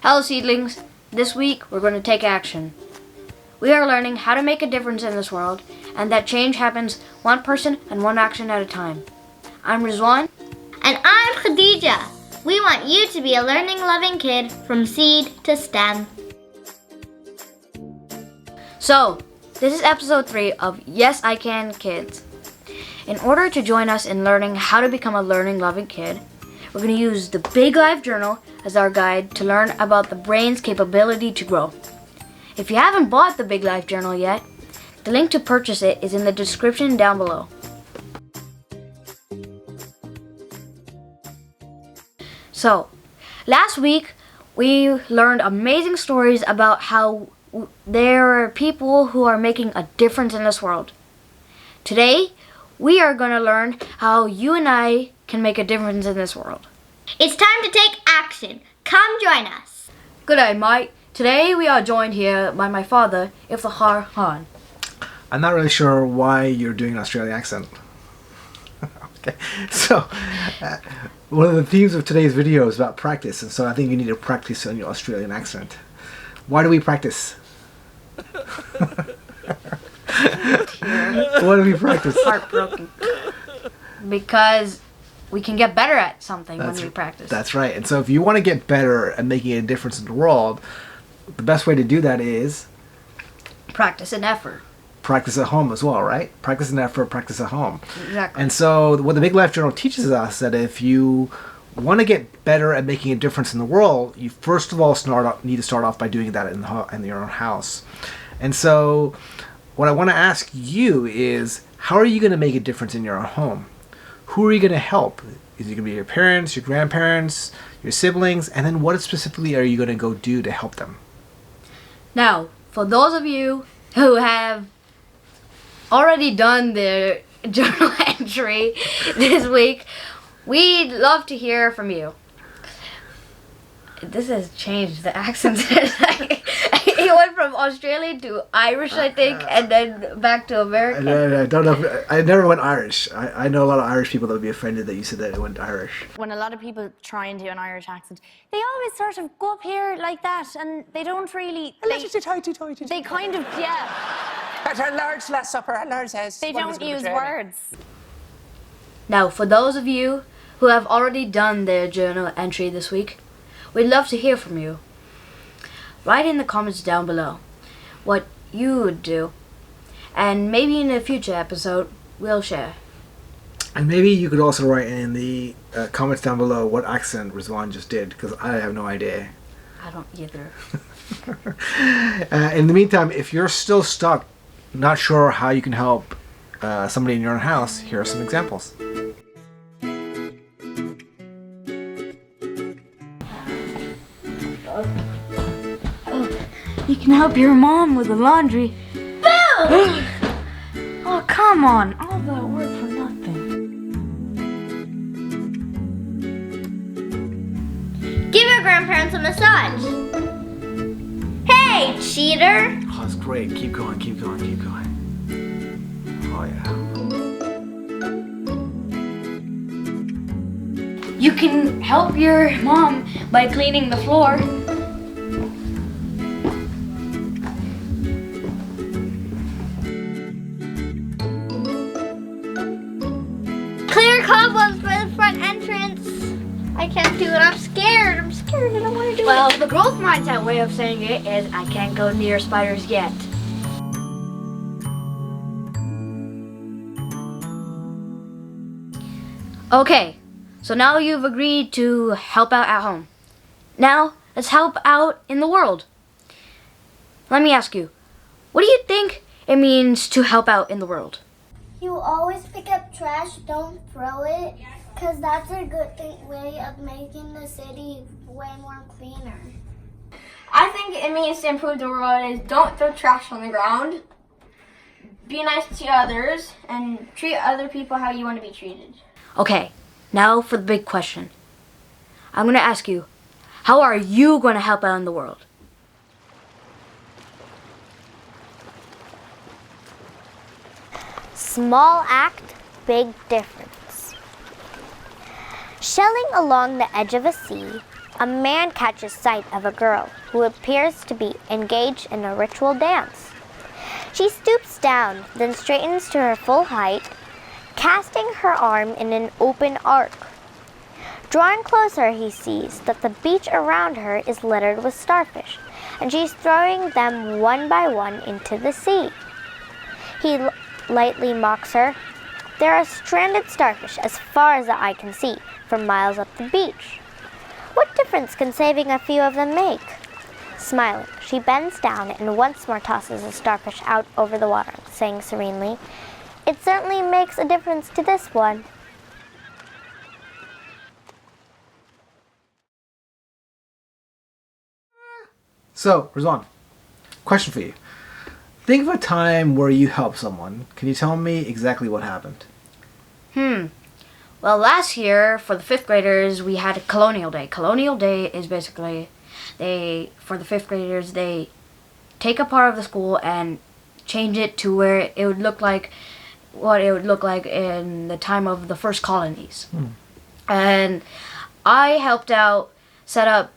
Hello seedlings, this week we're going to take action. We are learning how to make a difference in this world and that change happens one person and one action at a time. I'm Rizwan. And I'm Khadija. We want you to be a learning, loving kid from seed to STEM. So, this is episode 3 of Yes I Can Kids. In order to join us in learning how to become a learning, loving kid, we're going to use the Big Life Journal as our guide to learn about the brain's capability to grow. If you haven't bought the Big Life Journal yet, the link to purchase it is in the description down below. So, last week we learned amazing stories about how there are people who are making a difference in this world. Today, we are going to learn how you and I can make a difference in this world. It's time to take action. Come join us. Good day, mate. Today we are joined here by my father, Iftikhar Khan. I'm not really sure why you're doing an Australian accent. Okay, so one of the themes of today's video is about practice, and so I think you need to practice on your Australian accent. Why do we practice? Why do we practice? Heartbroken. Because we can get better at something when we practice. That's right. And so if you want to get better at making a difference in the world, the best way to do that is practice and effort. Practice at home as well, right? Practice and effort, practice at home. Exactly. And so what the Big Life Journal teaches us that if you want to get better at making a difference in the world, you first of all need to start off by doing that in your own house. And so what I want to ask you is, how are you going to make a difference in your own home? Who are you going to help? Is it going to be your parents, your grandparents, your siblings? And then what specifically are you going to go do to help them? Now, for those of you who have already done their journal entry this week, we'd love to hear from you. This has changed the accents. He went from Australian to Irish, I think, and then back to American. I don't know. I never went Irish. I know a lot of Irish people that would be offended that you said that it went Irish. When a lot of people try and do an Irish accent, they always sort of go up here like that, and they don't really... They kind of, yeah. At our large last supper, our large house. They don't use words. Now, for those of you who have already done their journal entry this week, we'd love to hear from you. Write in the comments down below what you would do, and maybe in a future episode we'll share. And maybe you could also write in the comments down below what accent Rizwan just did, because I have no idea. I don't either. In the meantime, if you're still stuck, not sure how you can help somebody in your own house, here are some examples. You can help your mom with the laundry. Boom! Oh, come on. All that work for nothing. Give your grandparents a massage. Hey, cheater! Oh, that's great. Keep going, keep going, keep going. Oh, yeah. You can help your mom by cleaning the floor. Clear cobwebs by the front entrance. I can't do it. I'm scared. I don't want to do it. Well, the growth mindset way of saying it is I can't go near spiders yet. Okay, so now you've agreed to help out at home. Now, let's help out in the world. Let me ask you, what do you think it means to help out in the world? You always pick up trash, don't throw it, because that's a good way of making the city way more cleaner. I think it means to improve the world is don't throw trash on the ground, be nice to others, and treat other people how you want to be treated. Okay, now for the big question. I'm going to ask you, how are you going to help out in the world? Small act, big difference. Shelling along the edge of a sea, a man catches sight of a girl who appears to be engaged in a ritual dance. She stoops down, then straightens to her full height, casting her arm in an open arc. Drawing closer, he sees that the beach around her is littered with starfish, and she's throwing them one by one into the sea. He lightly mocks her. There are stranded starfish as far as the eye can see, for miles up the beach. What difference can saving a few of them make? Smiling, she bends down and once more tosses a starfish out over the water, saying serenely, "It certainly makes a difference to this one." So, Rizwan, question for you. Think of a time where you helped someone. Can you tell me exactly what happened? Well, last year for the 5th graders, we had a Colonial Day. Colonial Day is basically for the 5th graders, they take a part of the school and change it to where it would look like what it would look like in the time of the first colonies. And I helped out set up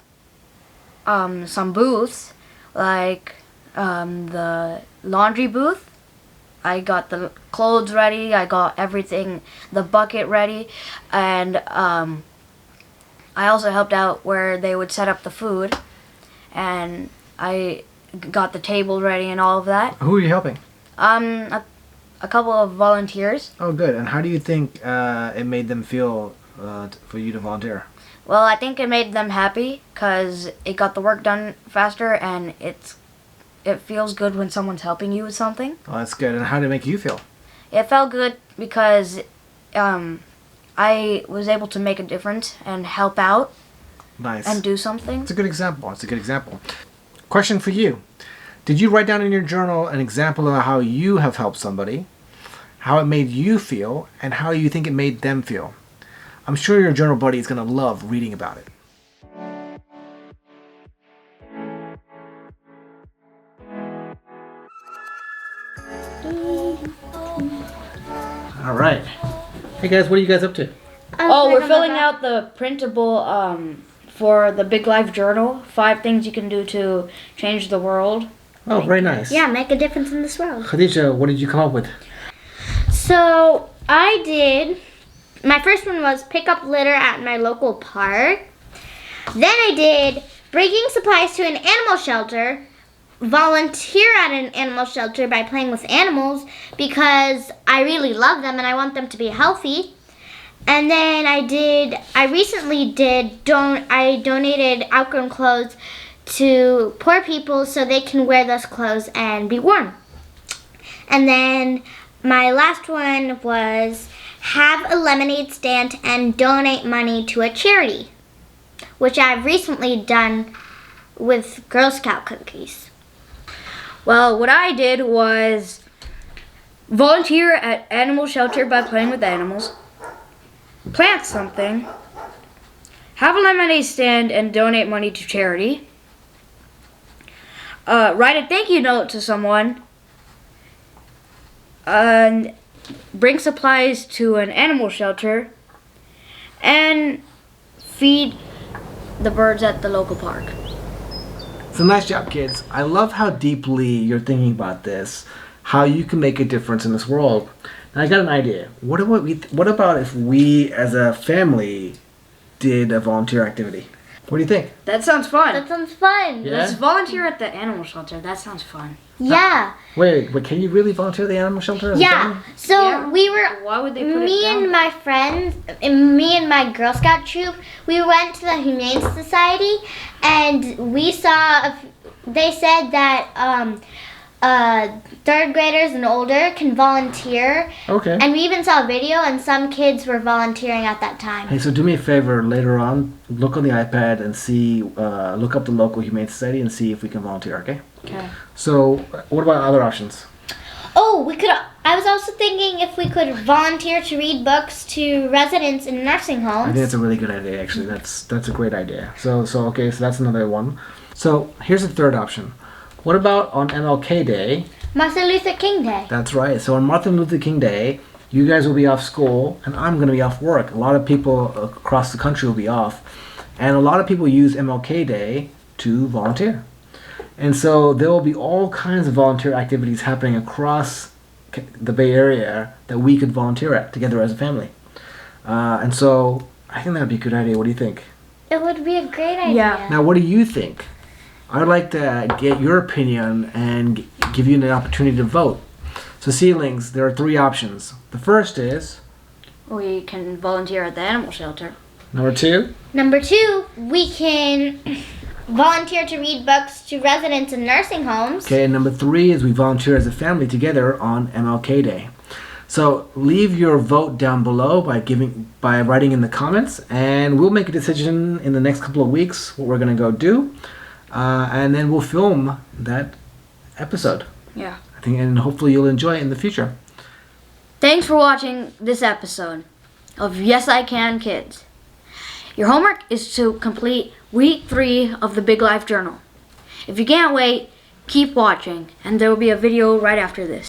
some booths, like the laundry booth. I got the clothes ready, I got everything, the bucket ready, and I also helped out where they would set up the food, and I got the table ready and all of that. Who are you helping? A couple of volunteers. Oh, good. And how do you think it made them feel for you to volunteer? Well, I think it made them happy because it got the work done faster, and it feels good when someone's helping you with something. Oh, that's good. And how did it make you feel? It felt good because I was able to make a difference and help out. Nice. And do something. It's a good example. It's a good example. Question for you. Did you write down in your journal an example of how you have helped somebody, how it made you feel, and how you think it made them feel? I'm sure your journal buddy is going to love reading about it. All right. Hey guys, what are you guys up to? Oh, we're filling out the printable for the Big Life Journal. 5 things you can do to change the world. Oh, very nice. Yeah, make a difference in this world. Khadija, what did you come up with? So my first one was pick up litter at my local park. Then I did bringing supplies to an animal shelter, volunteer at an animal shelter by playing with animals because I really love them and I want them to be healthy. And then I donated outgrown clothes to poor people so they can wear those clothes and be warm. And then my last one was have a lemonade stand and donate money to a charity, which I've recently done with Girl Scout cookies. Well, what I did was volunteer at animal shelter by playing with animals, plant something, have a lemonade stand and donate money to charity, write a thank you note to someone, and bring supplies to an animal shelter, and feed the birds at the local park. So nice job, kids. I love how deeply you're thinking about this, how you can make a difference in this world. And I got an idea. What about if we as a family did a volunteer activity? What do you think? That sounds fun. That sounds fun. Yeah? Let's volunteer at the animal shelter. That sounds fun. Yeah. Wait, can you really volunteer at the animal shelter? as a Yeah. family? So Yeah. we were, Why would they put me it down? and my friends, and me and my Girl Scout troop, we went to the Humane Society, and we saw. They said that 3rd graders and older can volunteer. Okay. And we even saw a video, and some kids were volunteering at that time. Hey, so do me a favor later on. Look on the iPad and see. Look up the local Humane Society and see if we can volunteer. Okay. Okay. So, what about other options? Oh, we could. I was also thinking if we could volunteer to read books to residents in nursing I homes. think that's a really good idea. Actually, that's a great idea. So okay. So that's another one. So here's a third option. What about on MLK Day? Martin Luther King Day. That's right. So on Martin Luther King Day, you guys will be off school, and I'm going to be off work. A lot of people across the country will be off. And a lot of people use MLK Day to volunteer. And so there will be all kinds of volunteer activities happening across the Bay Area that we could volunteer at together as a family. And so I think that would be a good idea. What do you think? It would be a great idea. Yeah. Now, what do you think? I'd like to get your opinion and give you an opportunity to vote. So, seedlings, there are 3 options. The first is... We can volunteer at the animal shelter. Number 2? Number 2, we can volunteer to read books to residents in nursing homes. Okay, and number 3 is we volunteer as a family together on MLK Day. So leave your vote down below by writing in the comments, and we'll make a decision in the next couple of weeks what we're going to go do, and then we'll film that episode. Yeah. I think, and hopefully you'll enjoy it in the future. Thanks for watching this episode of Yes I Can Kids. Your homework is to complete week 3 of the Big Life Journal. If you can't wait, keep watching, and there will be a video right after this.